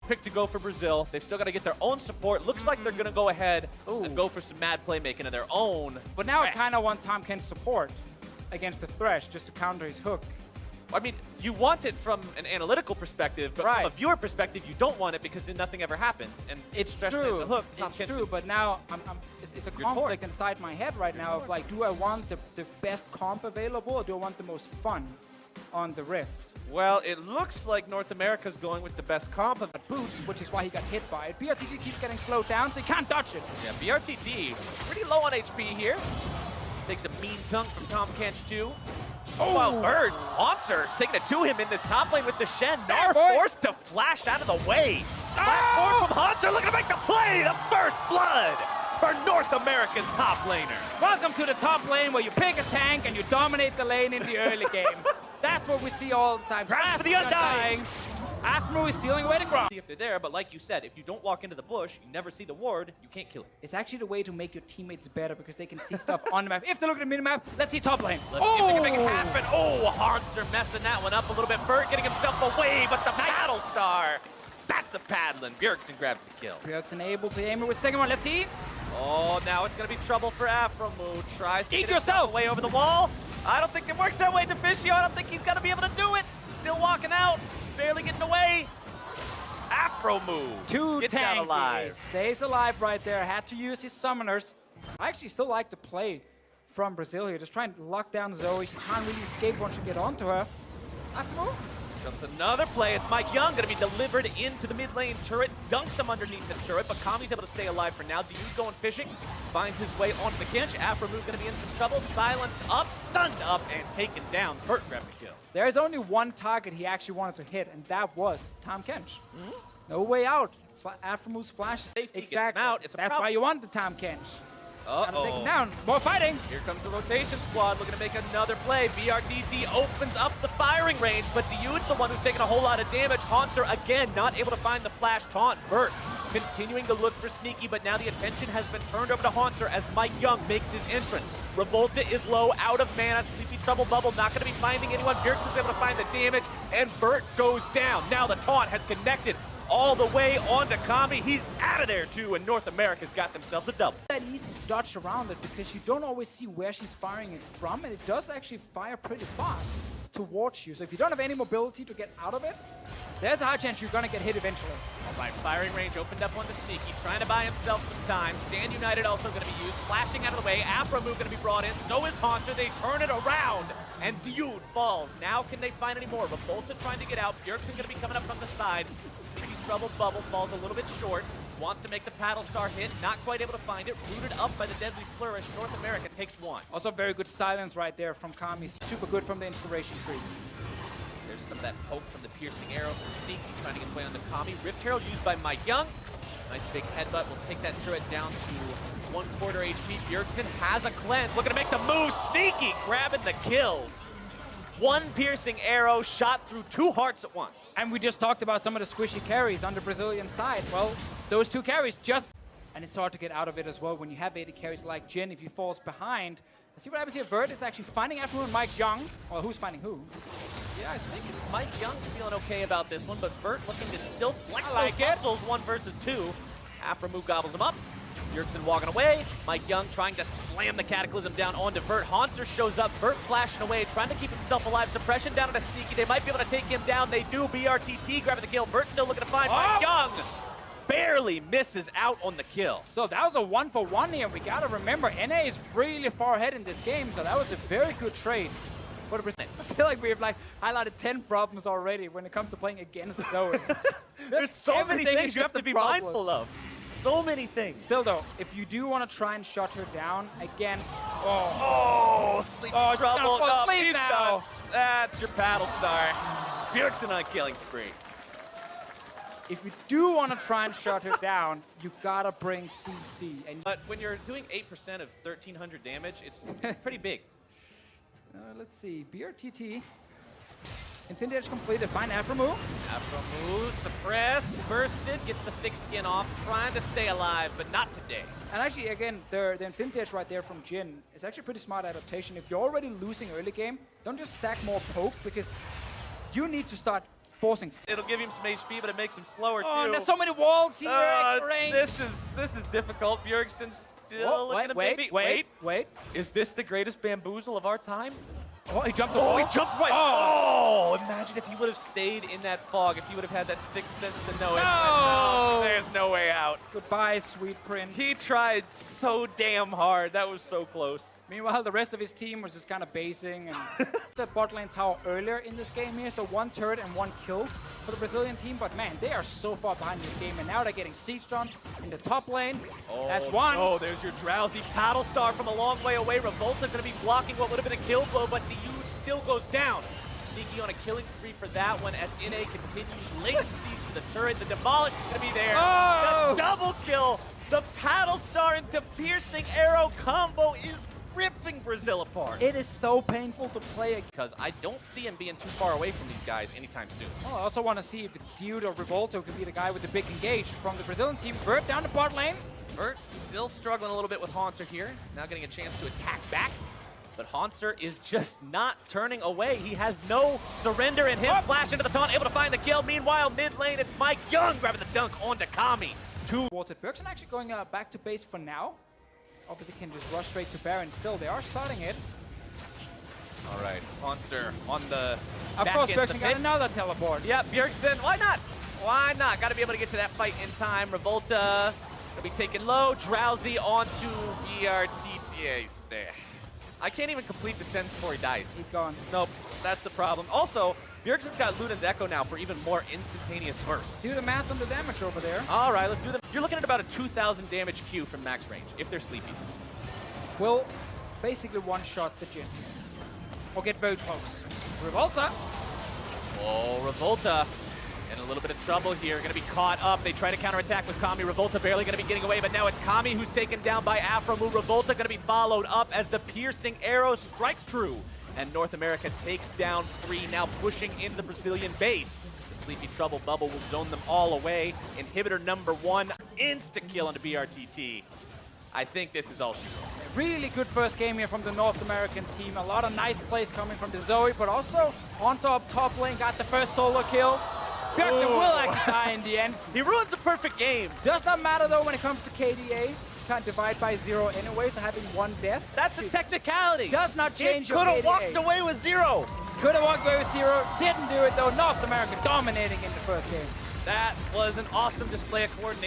pick to go for Brazil. They've still got to get their own support. Looks like they're going to go ahead and go for some mad playmaking of their own. But now I kind of want TomKen's support against the Thresh just to counter his hook. I mean, you want it from an analytical perspective, but from a viewer perspective, you don't want it because then nothing ever happens. And it's true. The hook, it's true, but now it's a conflict inside my head right now of like, do I want the best comp available or do I want the most fun on the Rift? Well, it looks like North America's going with the best comp of boots, which is why he got hit by it. BRTT keeps getting slowed down, so he can't dodge it. Yeah, BRTT pretty low on HP here. Takes a mean tunk from TomKench too. Oh, wow, Bird, Monster taking it to him in this top lane with the Shen. Nar forced to flash out of the way. Platform from Hanser looking to make the play. The first blood for North America's top laner. Welcome to the top lane where you pick a tank and you dominate the lane in the early game. That's what we see all the time. Grab for the Undying. Aphromoo is stealing away the Gromp. If they're there, but like you said, if you don't walk into the bush, you never see the ward, you can't kill it. It's actually the way to make your teammates better because they can see stuff on the map. If they look at the minimap, let's see top lane. Let's see if they can make it happen. Oh, Hanser messing that one up a little bit. Bert getting himself away, but the Battle Star. That's a paddling. Bergesen grabs the kill. Bergesen able to aim it with second one. Let's see. Oh, now it's going to be trouble for Aphromoo. Tries to Eat get yourself away over the wall. I don't think it works that way, Deficio. I don't think he's going to be able to do it. Still walking out. Barely getting away. Aphromoo gets out alive. Stays alive right there. Had to use his summoners. I actually still like to play from Brazil here. Just trying to lock down Zoe. She can't really escape once you get onto her. Aphromoo. Comes another play. It's Mike Young going to be delivered into the mid lane turret. Dunks him underneath the turret, but Kami's able to stay alive for now. Diu's going fishing. Finds his way onto the Kench. Aphromoo going to be in some trouble. Silenced up, stunned up, and taken down. Bert grabbed the kill. There's only one target he actually wanted to hit, and that was TomKench. No way out. Aphramoo's flash is exactly. That's why you want the TomKench. Gotta take him down. More fighting. Here comes the rotation squad looking to make another play. BRTT opens up the firing range, but Diu's the one who's taking a whole lot of damage. Hanser again not able to find the flash taunt. Bert continuing to look for Sneaky, but now the attention has been turned over to Hanser as Mike Young makes his entrance. Revolta is low, out of mana. Sleepy Trouble Bubble not going to be finding anyone. Bergsen's able to find the damage, and Bert goes down. Now the taunt has connected all the way onto Kami. He's out of there too, and North America's got themselves a double. That easy to dodge around it because you don't always see where she's firing it from, and it does actually fire pretty fast towards you. So if you don't have any mobility to get out of it, there's a high chance you're gonna get hit eventually. All right, firing range opened up onto Sneaky, trying to buy himself some time. Stand United also gonna be used, flashing out of the way. Aphromoo gonna be brought in, so is Hanser. They turn it around, and Diu falls. Now can they find any more? Revolta trying to get out. Bergesen gonna be coming up from the side. Sleepy Trouble Bubble falls a little bit short. Wants to make the Paddle Star hit, not quite able to find it. Rooted up by the Deadly Flourish. North America takes one. Also very good silence right there from Kami. Super good from the Inspiration Tree. There's some of that poke from the piercing arrow from Sneaky trying to get his way onto Kami. Rift Herald used by Mike Young. Nice big headbutt will take that turret down to 1/4 HP. Bergesen has a cleanse, looking to make the move. Sneaky grabbing the kills. One piercing arrow shot through two hearts at once. And we just talked about some of the squishy carries on the Brazilian side. Well, those two carries just... And it's hard to get out of it as well when you have 80 carries like Jin. If he falls behind, let's see what happens here. Vert is actually finding Aphromoo and Mike Young. Well, who's finding who? Yeah, I think it's Mike Young feeling okay about this one, but Vert looking to still flex those muscles 1 versus 2. Aphromoo gobbles him up. Bergesen walking away. Mike Young trying to slam the Cataclysm down onto Vert. Hanser shows up. Vert flashing away, trying to keep himself alive. Suppression down on a Sneaky. They might be able to take him down. They do. BRTT grabbing the kill. Vert still looking to find Mike Young. Barely misses out on the kill. So that was a 1-for-1 here. We gotta remember, NA is really far ahead in this game, so that was a very good trade. I feel like we've highlighted 10 problems already when it comes to playing against Zoe. There's so many things you have to be mindful of. So many things. Still though, if you do want to try and shut her down, again, Sleep Trouble. Sleep now. That's your Paddle Star. Bergesen on a killing spree. If you do want to try and shut her down, you gotta bring CC. But when you're doing 8% of 1,300 damage, it's pretty big. Let's see, BRTT. Infinity Edge completed, find Aphromoo. Aphromoo suppressed, bursted, gets the thick skin off, trying to stay alive, but not today. And actually, again, the Infinity Edge right there from Jin is actually a pretty smart adaptation. If you're already losing early game, don't just stack more poke, because you need to start forcing. It'll give him some HP, but it makes him slower too. Oh, and there's so many walls here. Extra range. This is difficult. Bergesen's still looking at maybe. Wait. Is this the greatest bamboozle of our time? Oh, he jumped the wall. He jumped right. Oh, imagine if he would have stayed in that fog, if he would have had that sixth sense to know it. No! There's no way out. Goodbye, sweet prince. He tried so damn hard. That was so close. Meanwhile, the rest of his team was just kind of basing and the bot lane tower earlier in this game here. So 1 turret and 1 kill for the Brazilian team. But man, they are so far behind this game. And now they're getting sieged on in the top lane. Oh, that's one. Oh, there's your drowsy paddle star from a long way away. Revolta's going to be blocking what would have been a kill blow, but the Youth still goes down. Sneaky on a killing spree for that one as NA continues. Latency for the turret. The demolish is going to be there. Oh! The double kill. The paddle star into piercing arrow combo is ripping Brazil apart. It is so painful to play because I don't see him being too far away from these guys anytime soon. Oh, I also want to see if it's Dude or Revolta who could be the guy with the big engage from the Brazilian team. Vert down the bot lane. Vert still struggling a little bit with Hanser here. Now getting a chance to attack back. But Hanser is just not turning away. He has no surrender in him. Oh. Flash into the taunt, able to find the kill. Meanwhile, mid lane, it's Mike Young grabbing the dunk onto Kami. Bergesen actually going back to base for now. Obviously can just rush straight to Baron. Still, they are starting it. All right, Hanser on the Of course, Bergesen got another teleport. Yeah, Bergesen, why not? Why not? Got to be able to get to that fight in time. Revolta gonna be taken low. Drowsy onto BRTT. He's there. I can't even complete the sentence before he dies. He's gone. Nope, that's the problem. Also, Bergesen's got Luden's Echo now for even more instantaneous burst. Do the math on the damage over there. All right, let's do them. You're looking at about a 2,000 damage Q from max range, if they're sleepy. Will basically one-shot the Jhin. Or get very close. Revolta. Oh, Revolta. In a little bit of trouble here, gonna be caught up. They try to counterattack with Kami. Revolta barely gonna be getting away, but now it's Kami who's taken down by Afromu. Revolta gonna be followed up as the piercing arrow strikes true. And North America takes down 3, now pushing into the Brazilian base. The Sleepy Trouble bubble will zone them all away. Inhibitor number 1, insta-kill onto BRTT. I think this is all she wrote. Really good first game here from the North American team. A lot of nice plays coming from the ZOE, but also onto up top lane, got the first solo kill. Bergesen will actually die in the end. He ruins a perfect game. Does not matter though when it comes to KDA. Can't divide by 0 anyway, so having 1 death. That's a technicality. Does not change your KDA. Could have walked away with 0. Could have walked away with 0. Didn't do it though. North America dominating in the first game. That was an awesome display of coordination.